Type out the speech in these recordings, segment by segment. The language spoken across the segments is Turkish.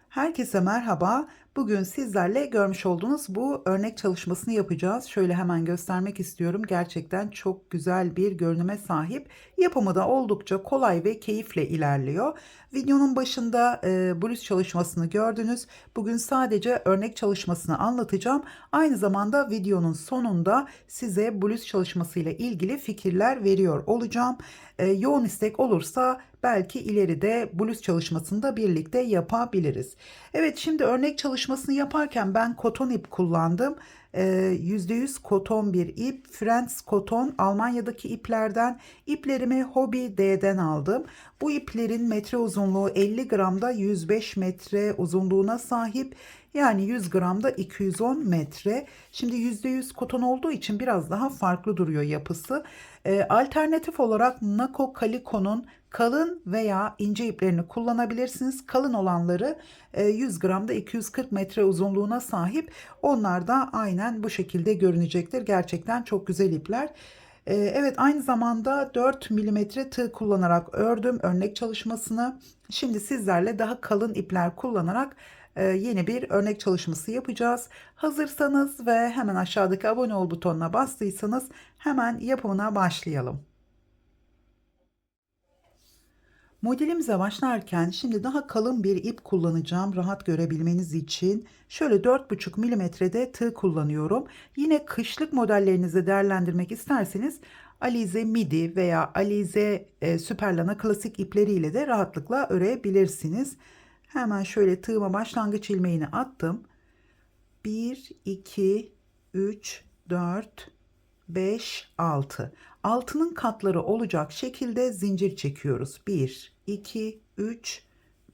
Herkese merhaba. Bugün sizlerle görmüş olduğunuz bu örnek çalışmasını yapacağız. Şöyle hemen göstermek istiyorum. Gerçekten çok güzel bir görünüme sahip. Yapımı da oldukça kolay ve keyifle ilerliyor. Videonun başında bluz çalışmasını gördünüz. Bugün sadece örnek çalışmasını anlatacağım. Aynı zamanda videonun sonunda size bluz çalışması ile ilgili fikirler veriyor olacağım. Yoğun istek olursa belki ileride bluz çalışmasını da birlikte yapabiliriz. Evet, şimdi örnek çalışmasını yaparken ben koton ip kullandım. %100 koton bir ip. Friends koton, Almanya'daki iplerden. İplerimi Hobby D'den aldım. Bu iplerin metre uzunluğu 50 gramda 105 metre uzunluğuna sahip. Yani 100 gramda 210 metre. Şimdi %100 koton olduğu için biraz daha farklı duruyor yapısı. Alternatif olarak Nako Calico'nun kalın veya ince iplerini kullanabilirsiniz. Kalın olanları 100 gramda 240 metre uzunluğuna sahip. Onlar da aynen bu şekilde görünecektir. Gerçekten çok güzel ipler. Evet, aynı zamanda 4 milimetre tığ kullanarak ördüm örnek çalışmasını. Şimdi sizlerle daha kalın ipler kullanarak yeni bir örnek çalışması yapacağız. Hazırsanız ve hemen aşağıdaki abone ol butonuna bastıysanız hemen yapımına başlayalım. Modelimize başlarken şimdi daha kalın bir ip kullanacağım rahat görebilmeniz için. Şöyle 4,5 milimetrede tığ kullanıyorum. Yine kışlık modellerinizi değerlendirmek isterseniz Alize Midi veya Alize Süperlana klasik ipleriyle de rahatlıkla örebilirsiniz. Hemen şöyle tığıma başlangıç ilmeğini attım. 1, 2, 3, 4, 5, 6. Altının katları olacak şekilde zincir çekiyoruz. 1, 2, 3,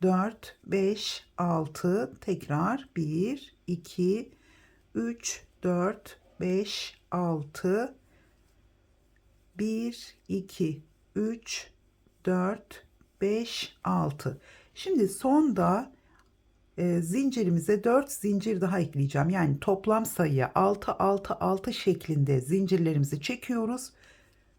4, 5, 6. Tekrar 1, 2, 3, 4, 5, 6. 1, 2, 3, 4, 5, 6. Şimdi sonda zincirimize 4 zincir daha ekleyeceğim. Yani toplam sayıya 6 6 6 şeklinde zincirlerimizi çekiyoruz.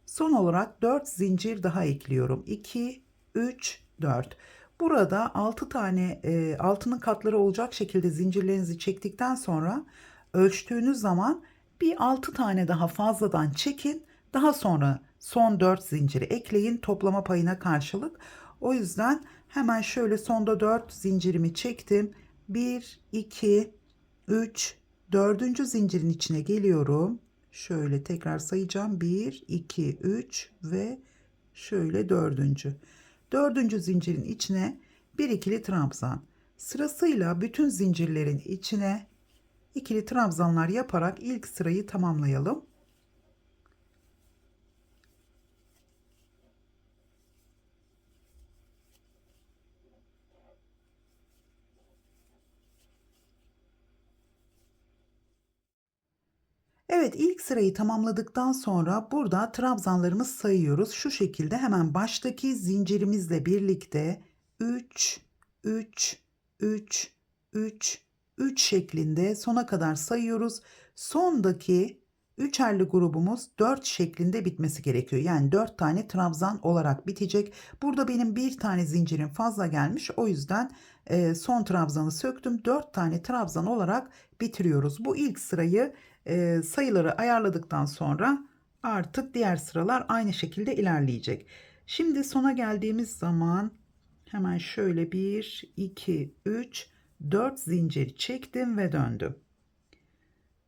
Son olarak 4 zincir daha ekliyorum. 2 3 4. Burada 6 tane altının katları olacak şekilde zincirlerinizi çektikten sonra ölçtüğünüz zaman bir 6 tane daha fazladan çekin. Daha sonra son 4 zinciri ekleyin toplama payına karşılık. O yüzden hemen şöyle sonda 4 zincirimi çektim. 1, 2, 3, dördüncü zincirin içine geliyorum. Şöyle tekrar sayacağım. 1, 2, 3 ve şöyle dördüncü. Dördüncü zincirin içine bir ikili trabzan. Sırasıyla bütün zincirlerin içine ikili trabzanlar yaparak ilk sırayı tamamlayalım. Evet, ilk sırayı tamamladıktan sonra burada trabzanlarımız sayıyoruz. Şu şekilde hemen baştaki zincirimizle birlikte 3 3 3 3 3 şeklinde sona kadar sayıyoruz. Sondaki üçerli grubumuz 4 şeklinde bitmesi gerekiyor. Yani 4 tane trabzan olarak bitecek. Burada benim bir tane zincirim fazla gelmiş. O yüzden son trabzanı söktüm. 4 tane trabzan olarak bitiriyoruz. Bu ilk sırayı sayıları ayarladıktan sonra artık diğer sıralar aynı şekilde ilerleyecek. Şimdi sona geldiğimiz zaman hemen şöyle 1, 2, 3, 4 zincir çektim ve döndüm.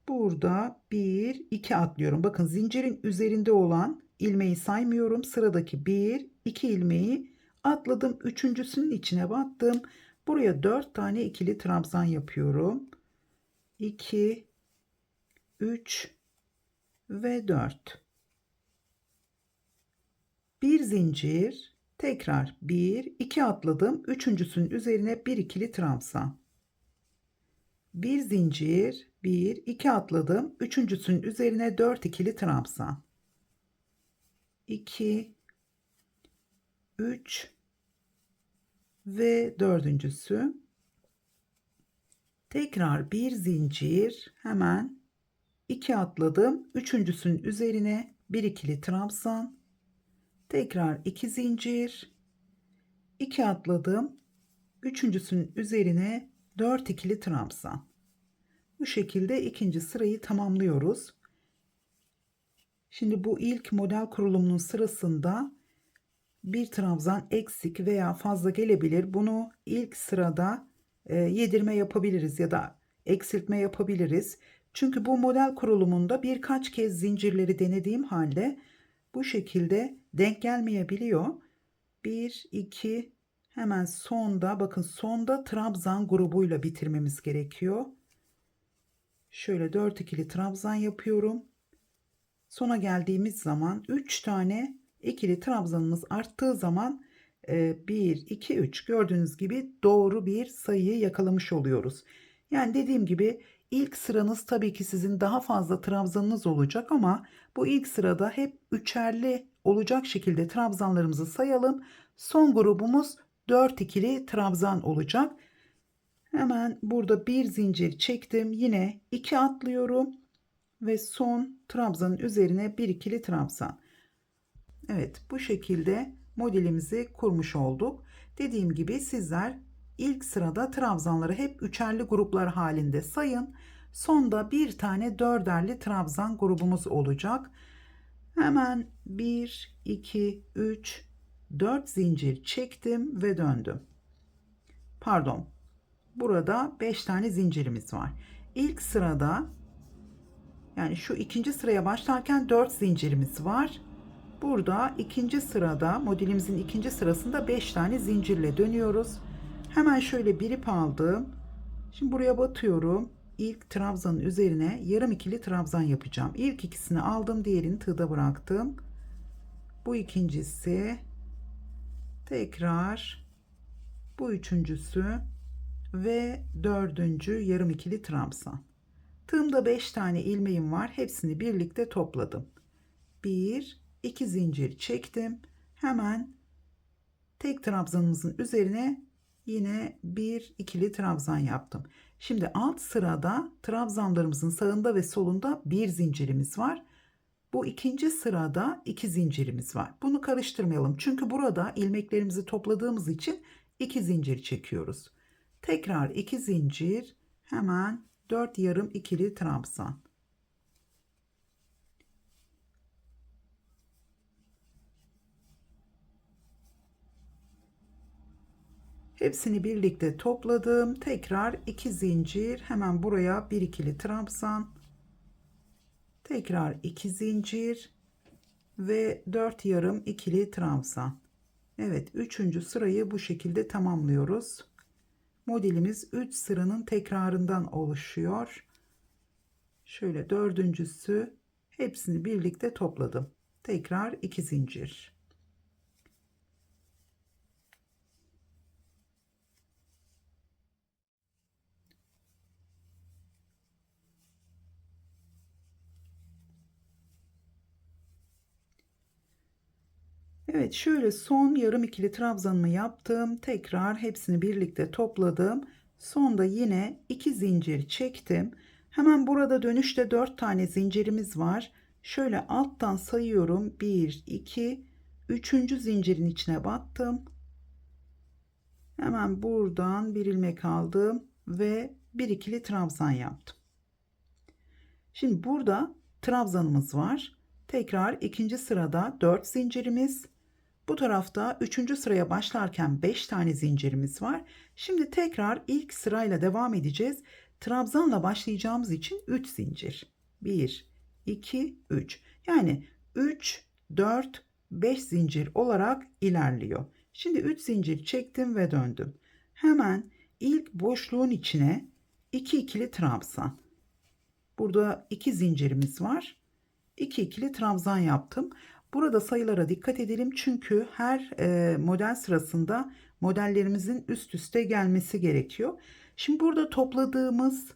Burada 1, 2 atlıyorum. Bakın zincirin üzerinde olan ilmeği saymıyorum. Sıradaki 1, 2 ilmeği atladım. Üçüncüsünün içine battım. Buraya 4 tane ikili trabzan yapıyorum. 2, 3 ve 4. Bir zincir, tekrar 1, 2 atladım. Üçüncüsünün üzerine bir ikili trabzan. Bir zincir, 1, 2 atladım. Üçüncüsünün üzerine 4 ikili trabzan. 2, 3 ve dördüncüsü. Tekrar bir zincir, hemen 2 atladım. Üçüncüsünün üzerine bir ikili trabzan, tekrar 2 zincir, 2 atladım. Üçüncüsünün üzerine 4 ikili trabzan. Bu şekilde ikinci sırayı tamamlıyoruz. Şimdi bu ilk model kurulumunun sırasında bir trabzan eksik veya fazla gelebilir. Bunu ilk sırada yedirme yapabiliriz ya da eksiltme yapabiliriz. Çünkü bu model kurulumunda birkaç kez zincirleri denediğim halde bu şekilde denk gelmeyebiliyor. 1, 2, hemen sonda, bakın sonda trabzan grubuyla bitirmemiz gerekiyor. Şöyle 4 ikili trabzan yapıyorum. Sona geldiğimiz zaman 3 tane ikili trabzanımız arttığı zaman 1, 2, 3 gördüğünüz gibi doğru bir sayıyı yakalamış oluyoruz. Yani dediğim gibi ilk sıranız tabii ki sizin daha fazla trabzanınız olacak ama bu ilk sırada hep üçerli olacak şekilde trabzanlarımızı sayalım. Son grubumuz 4 ikili trabzan olacak. Hemen burada bir zincir çektim. Yine 2 atlıyorum ve son trabzanın üzerine bir ikili trabzan. Evet, bu şekilde modelimizi kurmuş olduk. Dediğim gibi sizler ilk sırada trabzanları hep üçerli gruplar halinde sayın. Sonda bir tane dörderli trabzan grubumuz olacak. Hemen 1, 2, 3, 4 zincir çektim ve döndüm. Pardon. Burada 5 tane zincirimiz var. İlk sırada, yani şu ikinci sıraya başlarken 4 zincirimiz var. Burada ikinci sırada, modelimizin ikinci sırasında 5 tane zincirle dönüyoruz. Hemen şöyle bir ip aldım. Şimdi buraya batıyorum. İlk trabzanın üzerine yarım ikili trabzan yapacağım. İlk ikisini aldım, diğerini tığda bıraktım. Bu ikincisi, tekrar bu üçüncüsü ve dördüncü yarım ikili trabzan. Tığımda 5 tane ilmeğim var. Hepsini birlikte topladım. 1, 2 zincir çektim. Hemen tek trabzanımızın üzerine yine bir ikili trabzan yaptım. Şimdi alt sırada trabzanlarımızın sağında ve solunda bir zincirimiz var. Bu ikinci sırada 2 zincirimiz var. Bunu karıştırmayalım. Çünkü burada ilmeklerimizi topladığımız için 2 zincir çekiyoruz. Tekrar 2 zincir, hemen 4 yarım ikili trabzan. Hepsini birlikte topladım. Tekrar 2 zincir, hemen buraya bir ikili trabzan. Tekrar 2 zincir ve 4 yarım ikili trabzan. Evet, üçüncü sırayı bu şekilde tamamlıyoruz. Modelimiz 3 sıranın tekrarından oluşuyor. Şöyle dördüncüsü, hepsini birlikte topladım. Tekrar 2 zincir. Evet, şöyle son yarım ikili trabzanımı yaptım. Tekrar hepsini birlikte topladım. Sonda yine 2 zincir çektim. Hemen burada dönüşte 4 tane zincirimiz var. Şöyle alttan sayıyorum. 1, 2, 3. zincirin içine battım. Hemen buradan bir ilmek aldım ve bir ikili trabzan yaptım. Şimdi burada trabzanımız var. Tekrar ikinci sırada 4 zincirimiz. Bu tarafta 3. sıraya başlarken 5 tane zincirimiz var. Şimdi tekrar ilk sırayla devam edeceğiz. Trabzanla başlayacağımız için 3 zincir. 1, 2, 3. Yani 3, 4, 5 zincir olarak ilerliyor. Şimdi 3 zincir çektim ve döndüm. Hemen ilk boşluğun içine 2 ikili trabzan. Burada 2 zincirimiz var. 2 ikili trabzan yaptım. Burada sayılara dikkat edelim çünkü her model sırasında modellerimizin üst üste gelmesi gerekiyor. Şimdi burada topladığımız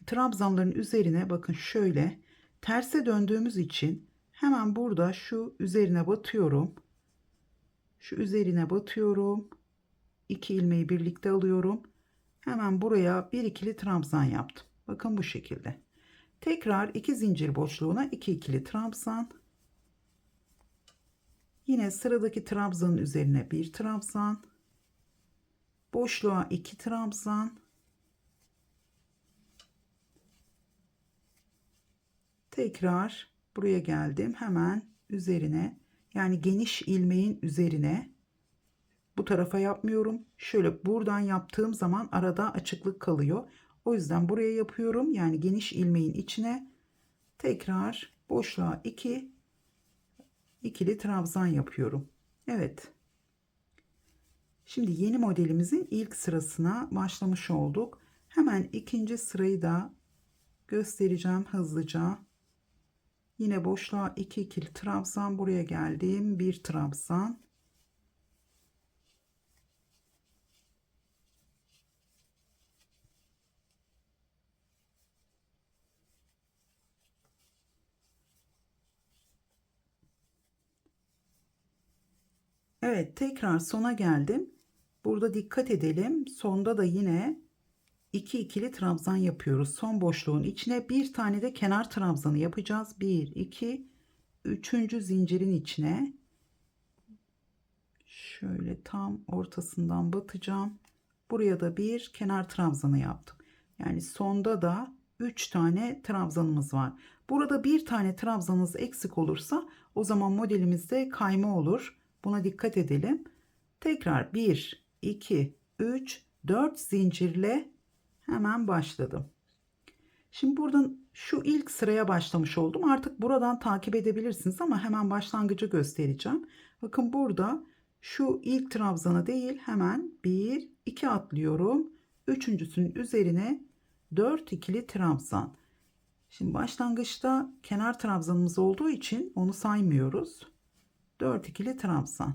trabzanların üzerine bakın şöyle terse döndüğümüz için hemen burada şu üzerine batıyorum. Şu üzerine batıyorum. 2 ilmeği birlikte alıyorum. Hemen buraya bir ikili trabzan yaptım. Bakın bu şekilde. Tekrar 2 zincir boşluğuna 2 ikili trabzan. Yine sıradaki trabzanın üzerine bir trabzan. Boşluğa 2 trabzan. Tekrar buraya geldim. Hemen üzerine, yani geniş ilmeğin üzerine, bu tarafa yapmıyorum. Şöyle buradan yaptığım zaman arada açıklık kalıyor. O yüzden buraya yapıyorum. Yani geniş ilmeğin içine tekrar boşluğa 2 ikili trabzan yapıyorum. Evet. Şimdi yeni modelimizin ilk sırasına başlamış olduk. Hemen ikinci sırayı da göstereceğim hızlıca. Yine boşluğa 2 ikili trabzan, buraya geldim, bir trabzan. Evet, tekrar sona geldim. Burada dikkat edelim. Sonda da yine 2 ikili trabzan yapıyoruz. Son boşluğun içine bir tane de kenar trabzanı yapacağız. 1 2 üçüncü zincirin içine şöyle tam ortasından batacağım. Buraya da bir kenar trabzanı yaptım. Yani sonda da 3 tane trabzanımız var. Burada bir tane trabzanınız eksik olursa o zaman modelimizde kayma olur. Buna dikkat edelim. Tekrar 1 2 3 4 zincirle hemen başladım. Şimdi buradan şu ilk sıraya başlamış oldum. Artık buradan takip edebilirsiniz ama hemen başlangıcı göstereceğim. Bakın burada şu ilk trabzanı değil, hemen 1 2 atlıyorum. Üçüncüsünün üzerine 4 ikili trabzan. Şimdi başlangıçta kenar trabzanımız olduğu için onu saymıyoruz. 4 ikili trabzan.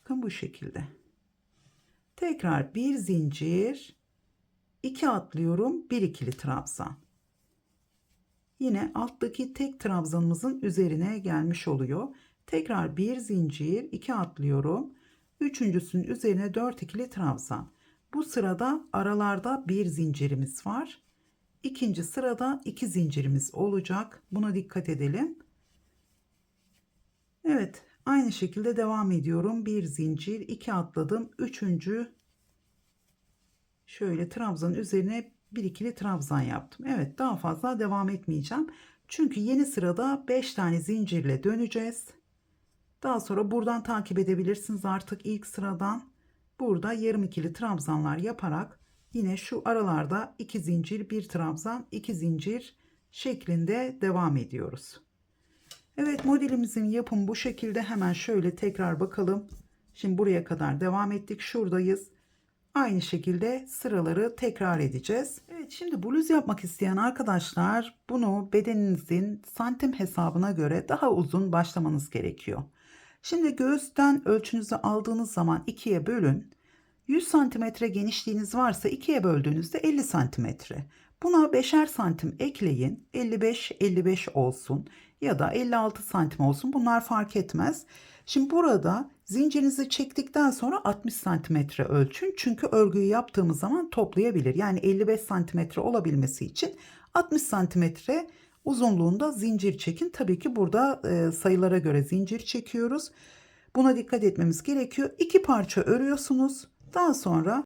Bakın bu şekilde. Tekrar bir zincir, 2 atlıyorum, 1 ikili trabzan. Yine alttaki tek trabzanımızın üzerine gelmiş oluyor. Tekrar bir zincir, 2 atlıyorum. Üçüncüsünün üzerine 4 ikili trabzan. Bu sırada aralarda bir zincirimiz var. İkinci sırada 2 zincirimiz olacak. Buna dikkat edelim. Evet, aynı şekilde devam ediyorum. Bir zincir, 2 atladım. Üçüncü şöyle trabzanın üzerine bir ikili trabzan yaptım. Evet, daha fazla devam etmeyeceğim. Çünkü yeni sırada 5 tane zincirle döneceğiz. Daha sonra buradan takip edebilirsiniz artık ilk sıradan. Burada yarım ikili trabzanlar yaparak yine şu aralarda 2 zincir, 1 trabzan, 2 zincir şeklinde devam ediyoruz. Evet, modelimizin yapımı bu şekilde. Hemen şöyle tekrar bakalım. Şimdi buraya kadar devam ettik. Şuradayız. Aynı şekilde sıraları tekrar edeceğiz. Evet, şimdi bluz yapmak isteyen arkadaşlar bunu bedeninizin santim hesabına göre daha uzun başlamanız gerekiyor. Şimdi göğüsten ölçünüzü aldığınız zaman ikiye bölün. 100 santimetre genişliğiniz varsa ikiye böldüğünüzde 50 santimetre. Buna 5'er santim ekleyin. 55 olsun ya da 56 santim olsun. Bunlar fark etmez. Şimdi burada zincirinizi çektikten sonra 60 santimetre ölçün. Çünkü örgüyü yaptığımız zaman toplayabilir. Yani 55 santimetre olabilmesi için 60 santimetre uzunluğunda zincir çekin. Tabii ki burada sayılara göre zincir çekiyoruz. Buna dikkat etmemiz gerekiyor. 2 parça örüyorsunuz. Daha sonra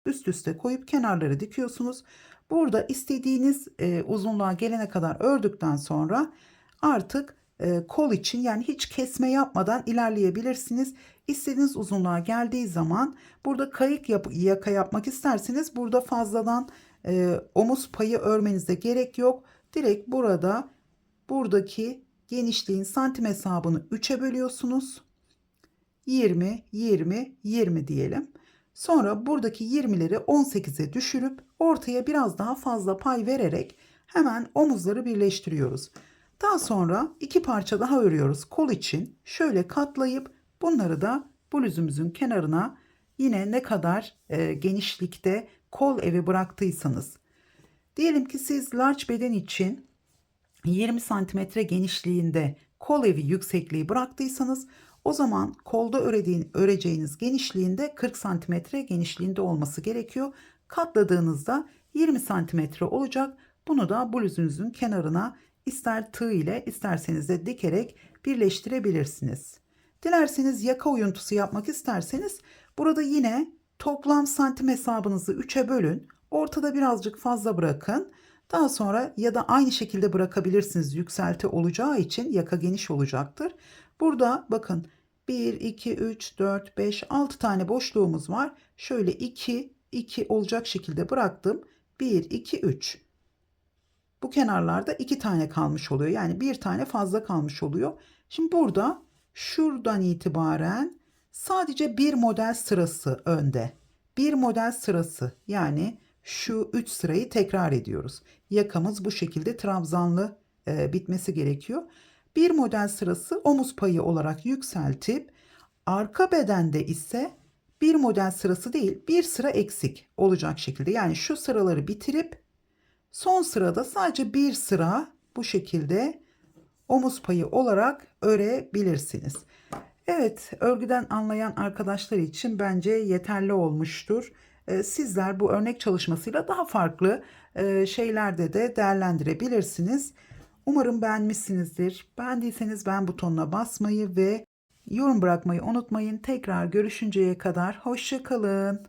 üst üste koyup kenarları dikiyorsunuz. Burada istediğiniz uzunluğa gelene kadar ördükten sonra artık kol için, yani hiç kesme yapmadan ilerleyebilirsiniz. İstediğiniz uzunluğa geldiği zaman burada kayık yaka yapmak isterseniz burada fazladan omuz payı örmenize gerek yok. Direkt burada buradaki genişliğin santim hesabını 3'e bölüyorsunuz. 20, 20, 20 diyelim. Sonra buradaki 20'leri 18'e düşürüp ortaya biraz daha fazla pay vererek hemen omuzları birleştiriyoruz. Daha sonra iki parça daha örüyoruz kol için. Şöyle katlayıp bunları da bluzumuzun kenarına yine ne kadar genişlikte kol evi bıraktıysanız. Diyelim ki siz large beden için 20 santimetre genişliğinde kol evi yüksekliği bıraktıysanız o zaman kolda öreceğiniz genişliğinde 40 santimetre genişliğinde olması gerekiyor. Katladığınızda 20 santimetre olacak. Bunu da bluzunuzun kenarına ister tığ ile isterseniz de dikerek birleştirebilirsiniz. Dilerseniz yaka oyuntusu yapmak isterseniz burada yine toplam santim hesabınızı 3'e bölün. Ortada birazcık fazla bırakın. Daha sonra ya da aynı şekilde bırakabilirsiniz. Yükselti olacağı için yaka geniş olacaktır. Burada bakın 1, 2, 3, 4, 5, 6 tane boşluğumuz var. Şöyle 2, 2 olacak şekilde bıraktım. 1, 2, 3. Bu kenarlarda 2 tane kalmış oluyor. Yani bir tane fazla kalmış oluyor. Şimdi burada şuradan itibaren sadece bir model sırası önde. Bir model sırası, yani şu 3 sırayı tekrar ediyoruz. Yakamız bu şekilde trabzanlı bitmesi gerekiyor. Bir model sırası omuz payı olarak yükseltip arka bedende ise bir model sırası değil, bir sıra eksik olacak şekilde, yani şu sıraları bitirip son sırada sadece bir sıra bu şekilde omuz payı olarak örebilirsiniz. Evet, örgüden anlayan arkadaşlar için bence yeterli olmuştur. Sizler bu örnek çalışmasıyla daha farklı şeylerde de değerlendirebilirsiniz. Umarım beğenmişsinizdir. Beğendiyseniz beğen butonuna basmayı ve yorum bırakmayı unutmayın. Tekrar görüşünceye kadar hoşça kalın.